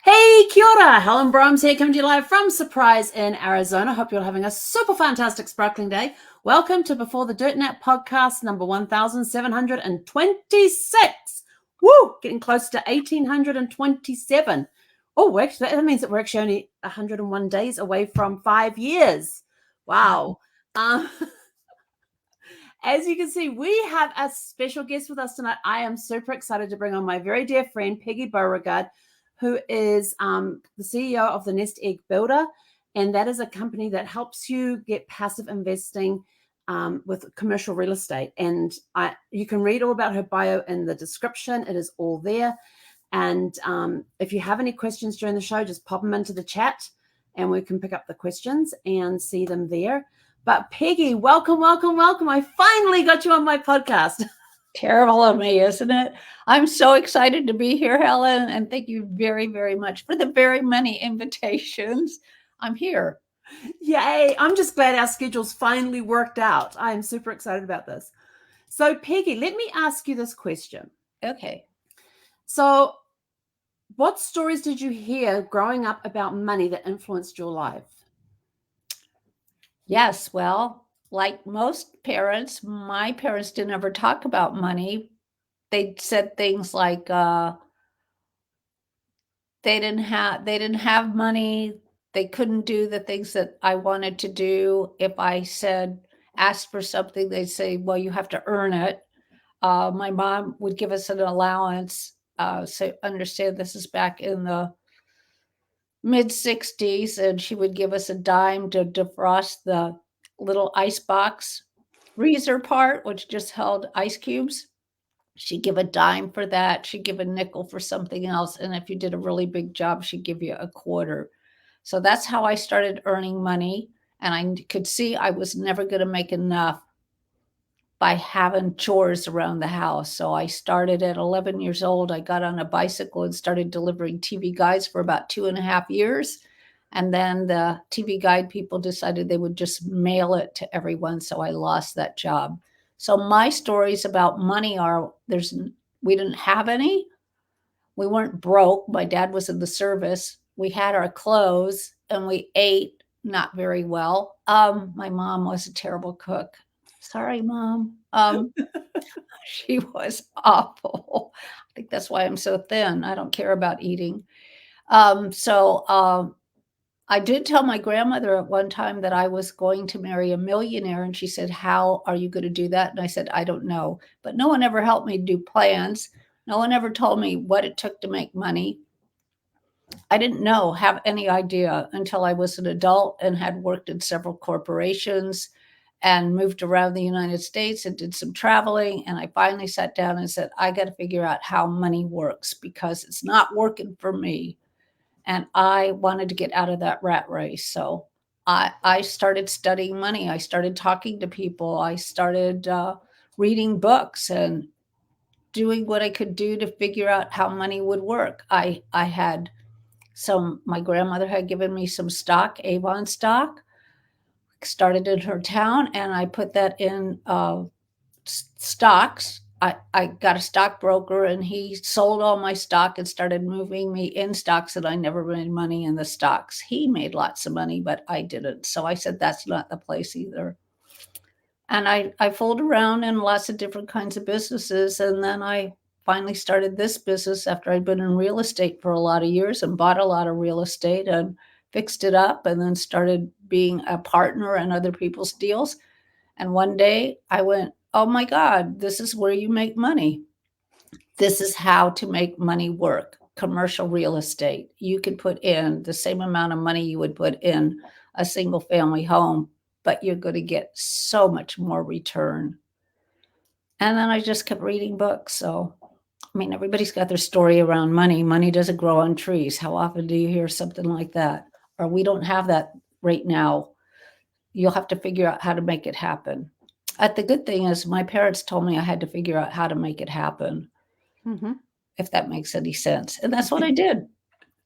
Hey, kia ora. Helen Brahms here, coming to you live from Surprise in Arizona. Hope you're having a super fantastic, sparkling day. Welcome to Before the Dirt Nap podcast number 1726. Woo! Getting close to 1827. Oh, actually, that means that we're actually only 101 days away from 5 years. Wow. As you can see, we have a special guest with us tonight. I am super excited to bring on my very dear friend, Peggy Beauregard, who is the CEO of the Nest Egg Builder. And that is a company that helps you get passive investing with commercial real estate. And you can read all about her bio in the description. It is all there. And if you have any questions during the show, just pop them into the chat and we can pick up the questions and see them there. But Peggy, welcome, welcome, welcome. I finally got you on my podcast. Terrible of me, isn't it? I'm so excited to be here, Helen, and thank you very, very much for the very many invitations. I'm here. Yay. I'm just glad our schedules finally worked out. I am super excited about this. So, Peggy, let me ask you this question. Okay. So, what stories did you hear growing up about money that influenced your life? Yes, well, like most parents, my parents didn't ever talk about money. They said things like they didn't have money. They couldn't do the things that I wanted to do. If I asked for something, they'd say, "Well, you have to earn it." My mom would give us an allowance. So understand this is back in the mid 60s, and she would give us a dime to defrost the little ice box freezer part, which just held ice cubes. She'd give a dime for that. She'd give a nickel for something else. And if you did a really big job, she'd give you a quarter. So that's how I started earning money. And I could see I was never going to make enough by having chores around the house. So I started at 11 years old. I got on a bicycle and started delivering TV guides for about 2.5 years. And then the TV guide people decided they would just mail it to everyone. So I lost that job. So my stories about money are we didn't have any. We weren't broke. My dad was in the service. We had our clothes and we ate not very well. My mom was a terrible cook. Sorry, Mom. She was awful. I think that's why I'm so thin. I don't care about eating. I did tell my grandmother at one time that I was going to marry a millionaire, and she said, "How are you going to do that?" And I said, "I don't know." But no one ever helped me do plans. No one ever told me what it took to make money. I didn't have any idea until I was an adult and had worked in several corporations and moved around the United States and did some traveling. And I finally sat down and said, I got to figure out how money works because it's not working for me. And I wanted to get out of that rat race. So I started studying money. I started talking to people. I started reading books and doing what I could do to figure out how money would work. My grandmother had given me some stock, Avon stock, started in her town, and I put that in stocks. I got a stockbroker and he sold all my stock and started moving me in stocks, and I never made money in the stocks. He made lots of money, but I didn't. So I said, that's not the place either. And I fooled around in lots of different kinds of businesses. And then I finally started this business after I'd been in real estate for a lot of years and bought a lot of real estate and fixed it up and then started being a partner in other people's deals. And one day I went, oh my God, this is where you make money. This is how to make money work. Commercial real estate. You can put in the same amount of money you would put in a single family home, but you're going to get so much more return. And then I just kept reading books. So, I mean, everybody's got their story around money. Money doesn't grow on trees. How often do you hear something like that? Or we don't have that right now. You'll have to figure out how to make it happen. The good thing is my parents told me I had to figure out how to make it happen, if that makes any sense. And that's what I did.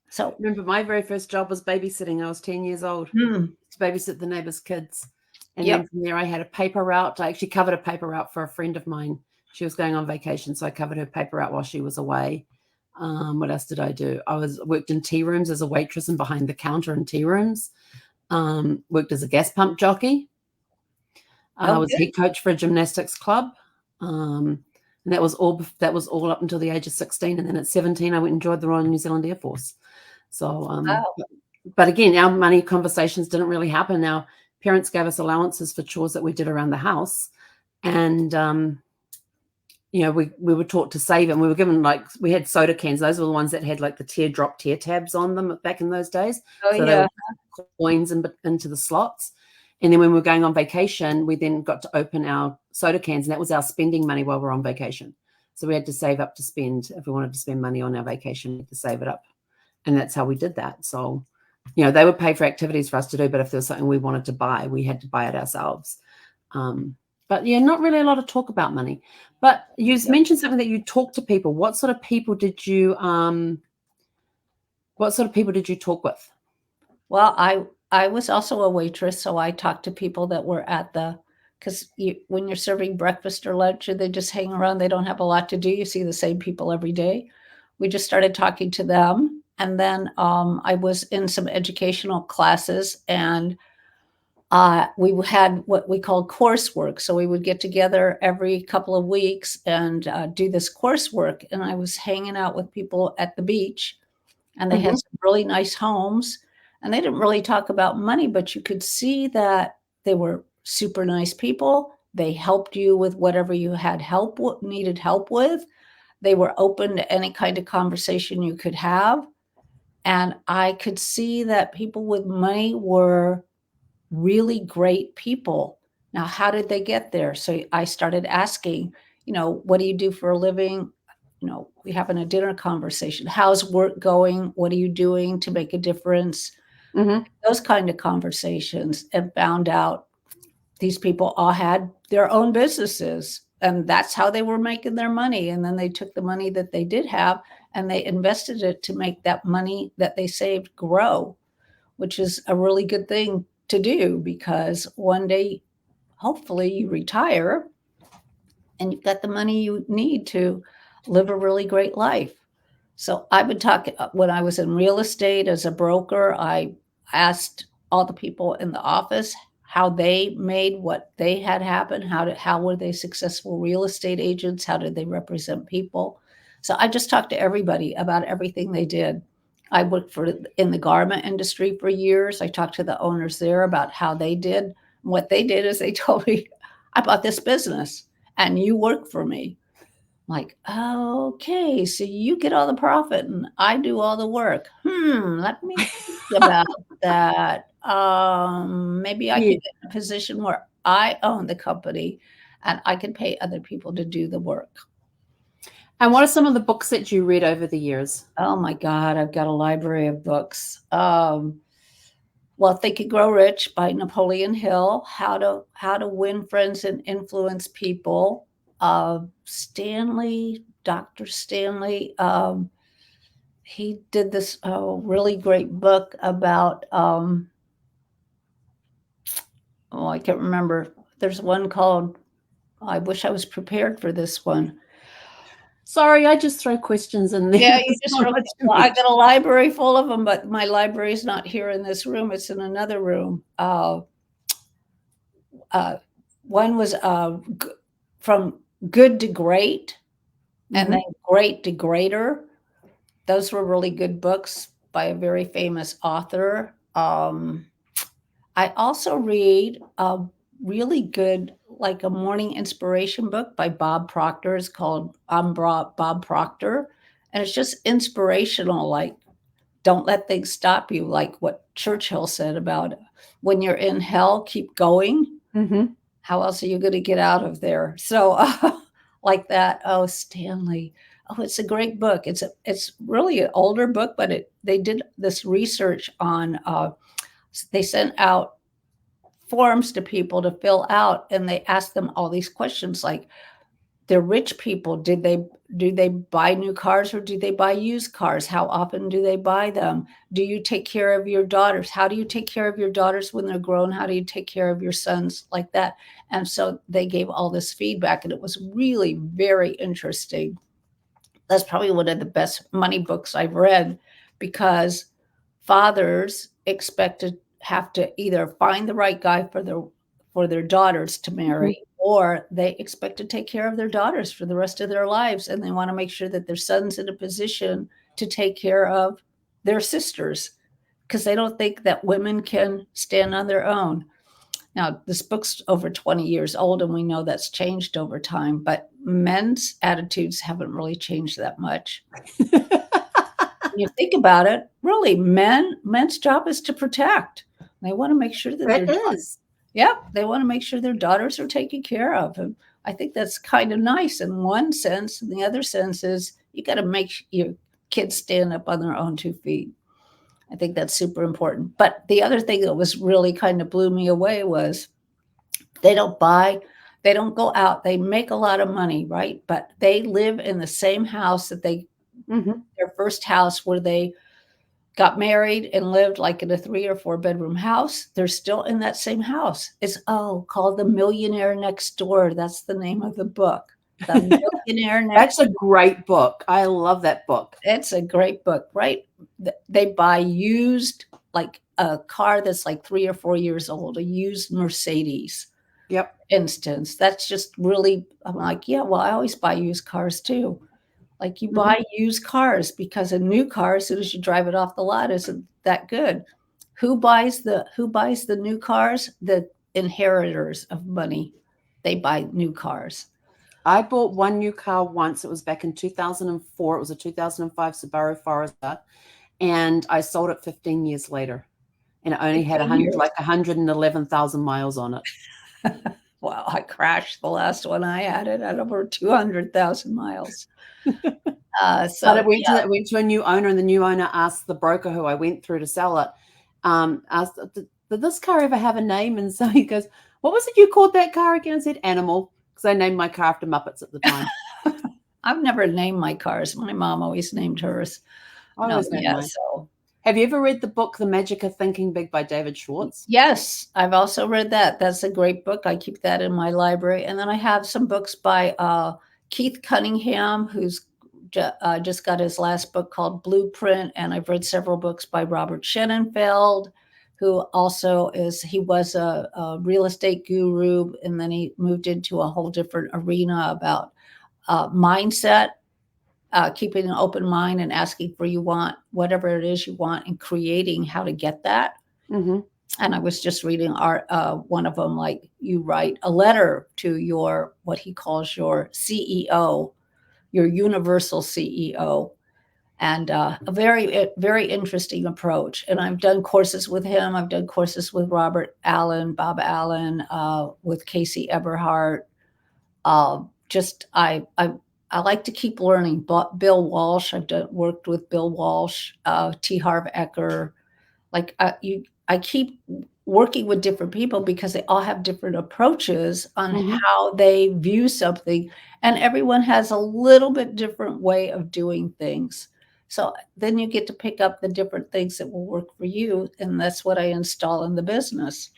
So remember, my very first job was babysitting. I was 10 years old to babysit the neighbors' kids. And then from there I had a paper route. I actually covered a paper route for a friend of mine. She was going on vacation, so I covered her paper route while she was away. What else did I do? Worked in tea rooms as a waitress and behind the counter in tea rooms. Worked as a gas pump jockey. I Oh, was good. head coach for a gymnastics club. And that was all up until the age of 16. And then at 17, I went and joined the Royal New Zealand Air Force. So, Wow. but again, our money conversations didn't really happen. Our parents gave us allowances for chores that we did around the house. And, we were taught to save, and we were given, we had soda cans. Those were the ones that had the tear tabs on them back in those days. Oh, So they yeah. were coins into the slots. And then when we were going on vacation, we then got to open our soda cans, and that was our spending money while we were on vacation. So we had to save up to spend. If we wanted to spend money on our vacation, we had to save it up. And that's how we did that. So, they would pay for activities for us to do, but if there was something we wanted to buy, we had to buy it ourselves. But yeah, not really a lot of talk about money. But you mentioned something that you talk to people. What sort of people did you talk with? Well, I was also a waitress, so I talked to people that were because when you're serving breakfast or lunch, and they just hang around, they don't have a lot to do. You see the same people every day. We just started talking to them, and then I was in some educational classes, and we had what we called coursework. So we would get together every couple of weeks and do this coursework. And I was hanging out with people at the beach, and they had some really nice homes. And they didn't really talk about money, but you could see that they were super nice people. They helped you with whatever you had needed help with. They were open to any kind of conversation you could have. And I could see that people with money were really great people. Now, how did they get there? So I started asking, what do you do for a living? We having a dinner conversation. How's work going? What are you doing to make a difference? Those kind of conversations, and found out these people all had their own businesses, and that's how they were making their money. And then they took the money that they did have and they invested it to make that money that they saved grow, which is a really good thing to do, because one day, hopefully, you retire and you've got the money you need to live a really great life. So I would talk when I was in real estate as a broker. I asked all the people in the office how they made what they had happen. How were they successful real estate agents? How did they represent people? So I just talked to everybody about everything they did. I worked in the garment industry for years. I talked to the owners there about how they did. What they did is they told me, I bought this business and you work for me. Like, okay, so you get all the profit and I do all the work. Let me think about that. Maybe I could Yeah. get in a position where I own the company and I can pay other people to do the work. And what are some of the books that you read over the years? Oh my God, I've got a library of books. Think and Grow Rich by Napoleon Hill, how to win friends and influence people. Dr. Stanley, he did this really great book about, I can't remember. There's one called, I wish I was prepared for this one. Sorry, I just throw questions in there. Yeah, you just I got a library full of them, but my library is not here in this room. It's in another room. One was From Good to Great, and then Great to Greater. Those were really good books by a very famous author. I also read a really good, like a morning inspiration book by Bob Proctor. It's called Bob Proctor. And it's just inspirational, like, don't let things stop you, like what Churchill said about when you're in hell, keep going. How else are you going to get out of there? So like that. Oh, Stanley. Oh, it's a great book. It's really an older book, but they did this research on, they sent out forms to people to fill out, and they asked them all these questions like, they're rich people. Do they buy new cars or do they buy used cars? How often do they buy them? Do you take care of your daughters? How do you take care of your daughters when they're grown? How do you take care of your sons? Like that. And so they gave all this feedback, and it was really very interesting. that's probably one of the best money books I've read, because fathers have to either find the right guy for their daughters to marry, or they expect to take care of their daughters for the rest of their lives, and they want to make sure that their son's in a position to take care of their sisters, because they don't think that women can stand on their own. Now, this book's over 20 years old, and we know that's changed over time, but men's attitudes haven't really changed that much. When you think about it, really, men's job is to protect. They want to make sure that they want to make sure their daughters are taken care of. And I think that's kind of nice in one sense. And the other sense is you got to make your kids stand up on their own 2 feet. I think that's super important. But the other thing that was really kind of blew me away was they don't go out, they make a lot of money, right? But they live in the same house that their first house where they got married and lived, like in a 3 or 4 bedroom house. They're still in that same house. It's called The Millionaire Next Door. That's the name of the book. The Millionaire Next That's a great book. I love that book. It's a great book, right? They buy used, like a car that's like 3 or 4 years old, a used Mercedes. Yep. Instance. That's just really, I'm like, yeah, well, I always buy used cars too. Like you buy used cars, because a new car, as soon as you drive it off the lot, isn't that good. Who buys the new cars? The inheritors of money. They buy new cars. I bought one new car once. It was back in 2004. It was a 2005 Subaru Forester, and I sold it 15 years later, and it only had 111,000 miles on it. Well, I crashed the last one I had. It had over 200,000 miles. But it went to a new owner, and the new owner asked the broker who I went through to sell it, asked, did this car ever have a name? And so he goes, what was it you called that car again? I said, Animal, because I named my car after Muppets at the time. I've never named my cars. My mom always named hers. I always named mine. So. Have you ever read the book The Magic of Thinking Big by David Schwartz? Yes, I've also read that. That's a great book. I keep that in my library. And then I have some books by Keith Cunningham, who's just got his last book called Blueprint. And I've read several books by Robert Schenenfeld, who also was a real estate guru. And then he moved into a whole different arena about mindset. Keeping an open mind and asking for whatever it is you want, and creating how to get that. And I was just reading one of them, like you write a letter to what he calls your CEO, your universal CEO, and a very, very interesting approach. And I've done courses with him. I've done courses with Bob Allen, with Casey Eberhardt. I like to keep learning. Bill Walsh, I've worked with Bill Walsh, T. Harv Eker. Like I keep working with different people because they all have different approaches on how they view something, and everyone has a little bit different way of doing things. So then you get to pick up the different things that will work for you, and that's what I install in the business.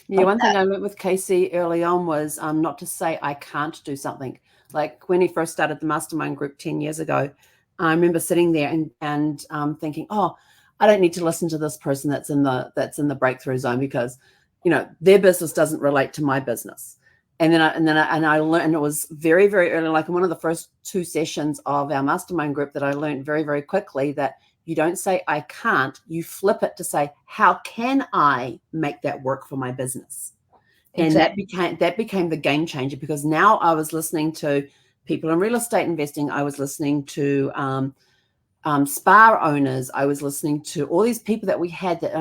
Yeah, one thing I learned with Casey early on was not to say I can't do something. Like when he first started the mastermind group 10 years ago, I remember sitting there and thinking, oh, I don't need to listen to this person that's in the breakthrough zone, because, their business doesn't relate to my business. And I learned, and it was very, very early, like in one of the first 2 sessions of our mastermind group, that I learned very, very quickly that you don't say I can't, you flip it to say, how can I make that work for my business? Exactly. And that became the game changer, because now I was listening to people in real estate investing. I was listening to spa owners. I was listening to all these people that we had that,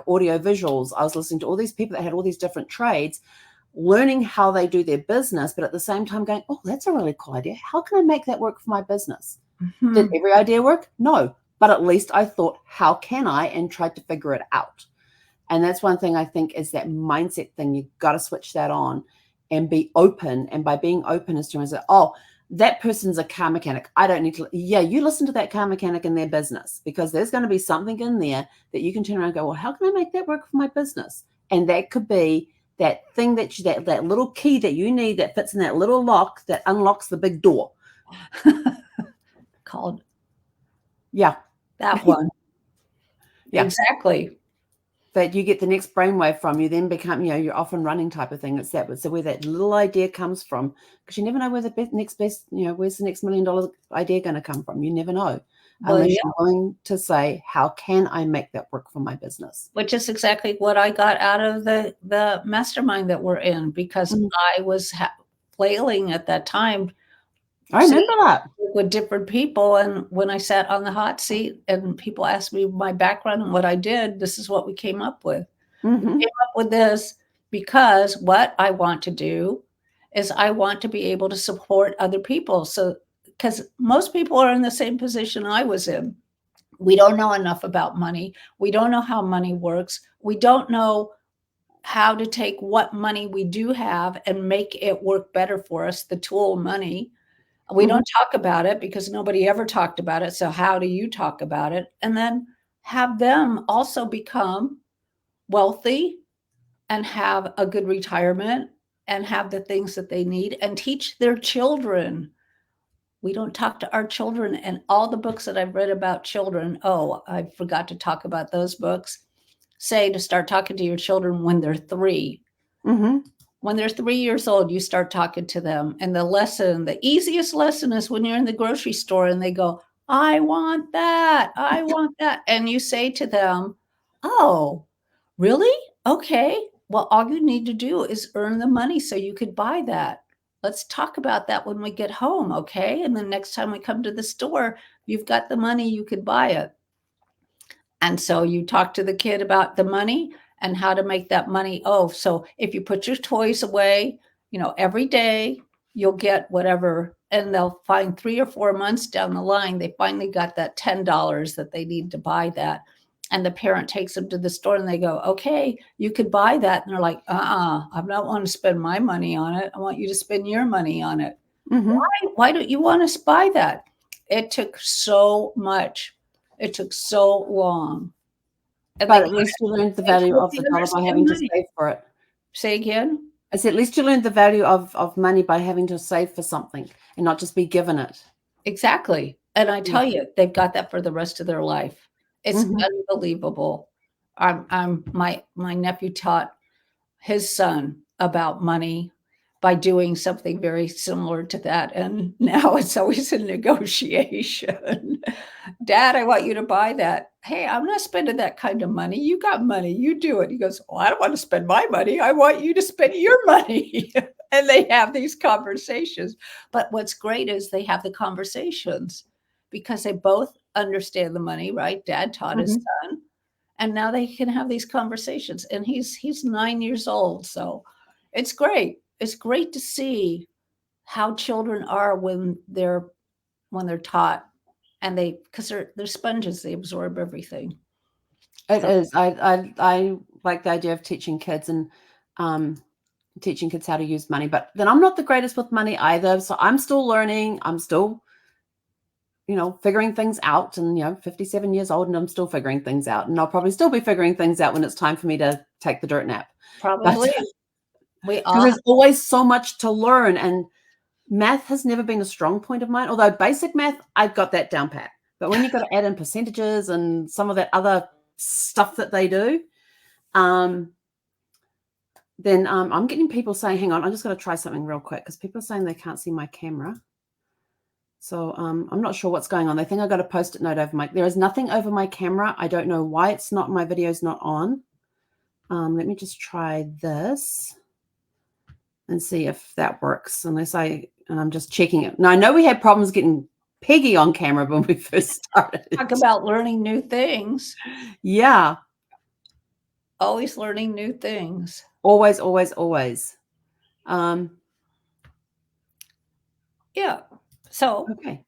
audio visuals. I was listening to all these people that had all these different trades, learning how they do their business, but at the same time going, oh, that's a really cool idea. How can I make that work for my business? Did every idea work? No, but at least I thought, how can I, and tried to figure it out. And that's one thing I think is that mindset thing. You've got to switch that on and be open. And by being open is to say, oh, that person's a car mechanic. I don't need to. Yeah, you listen to that car mechanic in their business, because there's going to be something in there that you can turn around and go, well, how can I make that work for my business? And that could be that thing that little key that you need that fits in that little lock that unlocks the big door. called? Yeah. That one. Yeah. Exactly. That you get the next brainwave from, you then become, you're off and running type of thing. It's that. So where that little idea comes from, because you never know where the next best, where's the next $1 million idea going to come from? You never know, Well, unless yeah, you're willing to say, how can I make that work for my business? which is exactly what I got out of the mastermind that we're in, because I was flailing at that time. I remember that. With different people, and when I sat on the hot seat and people asked me my background and what I did, this is what we came up with. We came up with this because what I want to do is I want to be able to support other people. So, because most people are in the same position I was in. We don't know enough about money. We don't know how money works. We don't know how to take what money we do have and make it work better for us, the tool money. We don't talk about it because nobody ever talked about it. So how do you talk about it? And then have them also become wealthy and have a good retirement and have the things that they need and teach their children. We don't talk to our children, and all the books that I've read about children. Oh, I forgot to talk about those books. Say to start talking to your children when they're 3. When they're 3 years old, you start talking to them. And the easiest lesson is when you're in the grocery store and they go, I want that. I want that. And you say to them, oh, really? Okay. Well, all you need to do is earn the money so you could buy that. Let's talk about that when we get home. Okay. And the next time we come to the store, you've got the money, you could buy it. And so you talk to the kid about the money and how to make that money. Oh, so if you put your toys away, every day you'll get whatever. And they'll find 3 or 4 months down the line, they finally got that $10 that they need to buy that. And the parent takes them to the store and they go, okay, you could buy that. And they're like, I don't want to spend my money on it. I want you to spend your money on it. Why don't you want to buy that? It took so much. It took so long. But at least you learned the value of the dollar by having to save for it. Say again? I said, at least you learned the value of money by having to save for something and not just be given it. Exactly. And I tell you, they've got that for the rest of their life. It's unbelievable. My nephew taught his son about money by doing something very similar to that. And now it's always a negotiation. Dad, I want you to buy that. Hey, I'm not spending that kind of money. You got money. You do it. He goes, well, I don't want to spend my money. I want you to spend your money. And they have these conversations. But what's great is they have the conversations because they both understand the money, right? Dad taught his son. And now they can have these conversations. And he's 9 years old. So it's great. It's great to see how children are when they're taught, and because they're sponges, they absorb everything. It is. I like the idea of teaching kids and teaching kids how to use money, but then I'm not the greatest with money either. So I'm still learning. I'm still, figuring things out, and 57 years old, and I'm still figuring things out, and I'll probably still be figuring things out when it's time for me to take the dirt nap. Probably. Because there's always so much to learn, and math has never been a strong point of mine. Although basic math, I've got that down pat. But when you've got to add in percentages and some of that other stuff that they do, then I'm getting people saying, hang on, I'm just going to try something real quick because people are saying they can't see my camera. So I'm not sure what's going on. They think I got a Post-it note over there is nothing over my camera. I don't know why it's not, my video's not on. Let me just try this and see if that works. And I'm just checking it. Now I know we had problems getting Peggy on camera when we first started. Talk about learning new things. Yeah. Always learning new things. Always, always, always. Yeah. So okay.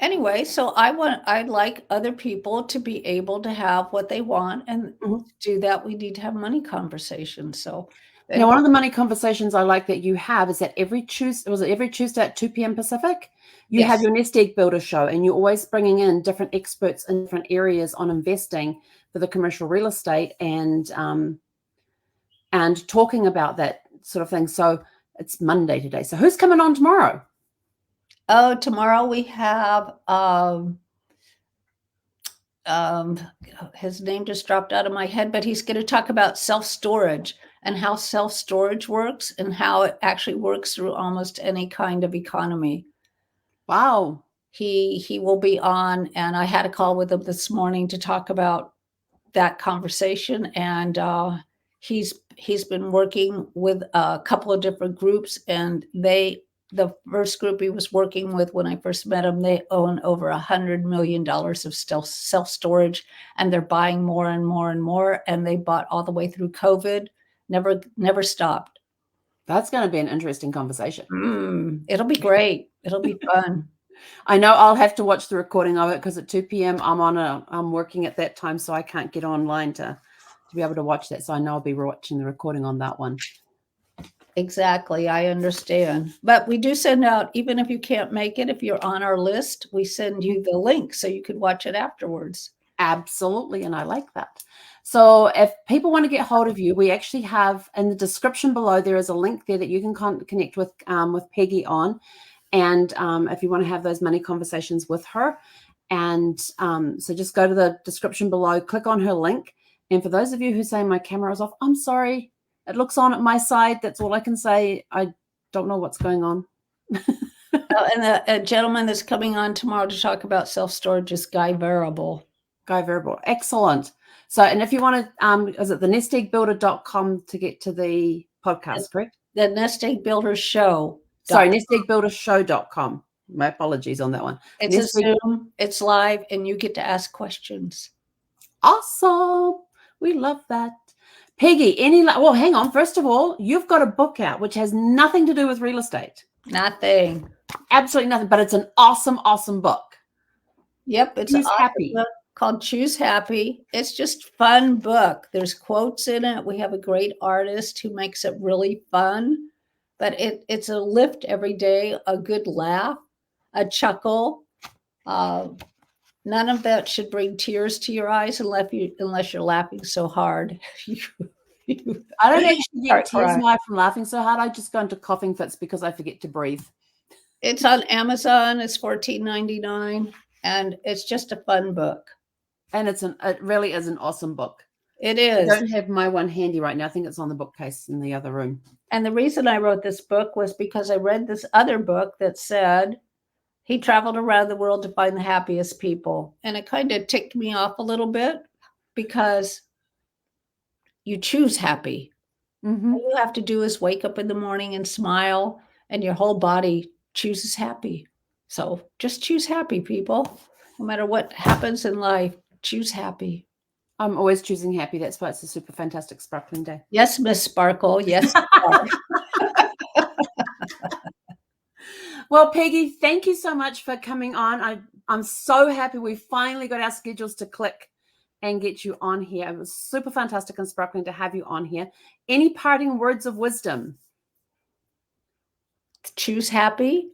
Anyway, so I'd like other people to be able to have what they want, and to do that, we need to have money conversations. So now, one of the money conversations I like that you have is that every Tuesday at 2 p.m. Pacific, you have your Nest Egg Builder show, and you're always bringing in different experts in different areas on investing for the commercial real estate and talking about that sort of thing. So it's Monday today. So who's coming on tomorrow? Oh, tomorrow we have his name just dropped out of my head, but he's going to talk about self-storage and how self-storage works and how it actually works through almost any kind of economy. Wow. He will be on, and I had a call with him this morning to talk about that conversation, and he's been working with a couple of different groups, and the first group he was working with when I first met him, they own over $100 million of self-storage, and they're buying more and more and more, and they bought all the way through COVID, never stopped. That's going to be an interesting conversation. It'll be great. It'll be fun. I know I'll have to watch the recording of it because at 2 p.m. I'm working at that time, so I can't get online to be able to watch that. So I know I'll be watching the recording on that one. Exactly. I understand. But we do send out, even if you can't make it, if you're on our list, we send you the link so you could watch it afterwards. Absolutely. And I like that. So if people want to get hold of you, we actually have in the description below, there is a link there that you can connect with Peggy on. And if you want to have those money conversations with her. And so just go to the description below, click on her link. And for those of you who say my camera is off, I'm sorry. It looks on at my side. That's all I can say. I don't know what's going on. And the gentleman that's coming on tomorrow to talk about self-storage is Guy Variable. Guy Variable. Excellent. So, and if you want to, is it the nesteggbuilder.com to get to the podcast, correct? The Nest Egg Builder Show. Sorry, nesteggbuildershow.com. My apologies on that one. It's a Zoom, it's live, and you get to ask questions. Awesome. We love that. Peggy, well, hang on. First of all, you've got a book out, which has nothing to do with real estate. Nothing. Absolutely nothing, but it's an awesome, awesome book. Yep. It's an awesome Happy book called Choose Happy. It's just fun book. There's quotes in it. We have a great artist who makes it really fun, but it's a lift every day, a good laugh, a chuckle. None of that should bring tears to your eyes unless you're laughing so hard. I don't actually get tears now from laughing so hard. I just go into coughing fits because I forget to breathe. It's on Amazon. It's $14.99, and it's just a fun book. And it really is an awesome book. It is. I don't have my one handy right now. I think it's on the bookcase in the other room. And the reason I wrote this book was because I read this other book that said he traveled around the world to find the happiest people. And it kind of ticked me off a little bit because you choose happy. Mm-hmm. All you have to do is wake up in the morning and smile, and your whole body chooses happy. So just choose happy, people. No matter what happens in life, choose happy. I'm always choosing happy. That's why it's a super fantastic sparkling day. Yes, Miss Sparkle. Yes. Well, Peggy, thank you so much for coming on. I'm so happy we finally got our schedules to click and get you on here. It was super fantastic and sparkling to have you on here. Any parting words of wisdom? Choose happy.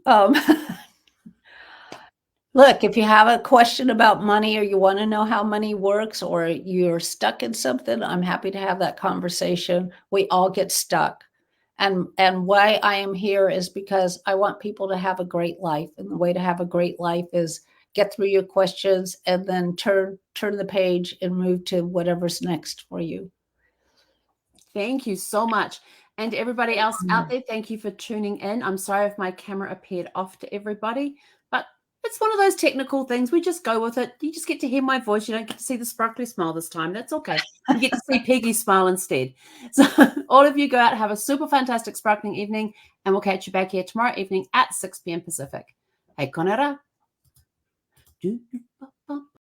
Look, if you have a question about money or you want to know how money works or you're stuck in something, I'm happy to have that conversation. We all get stuck. And why I am here is because I want people to have a great life. And the way to have a great life is get through your questions and then turn the page and move to whatever's next for you. Thank you so much. And to everybody else out there, thank you for tuning in. I'm sorry if my camera appeared off to everybody, but it's one of those technical things. We just go with it. You just get to hear my voice. You don't get to see the sparkly smile this time. That's okay. You get to see Peggy's smile instead. So all of you go out, have a super fantastic sparkling evening, and we'll catch you back here tomorrow evening at 6 p.m. Pacific. Hey, konera.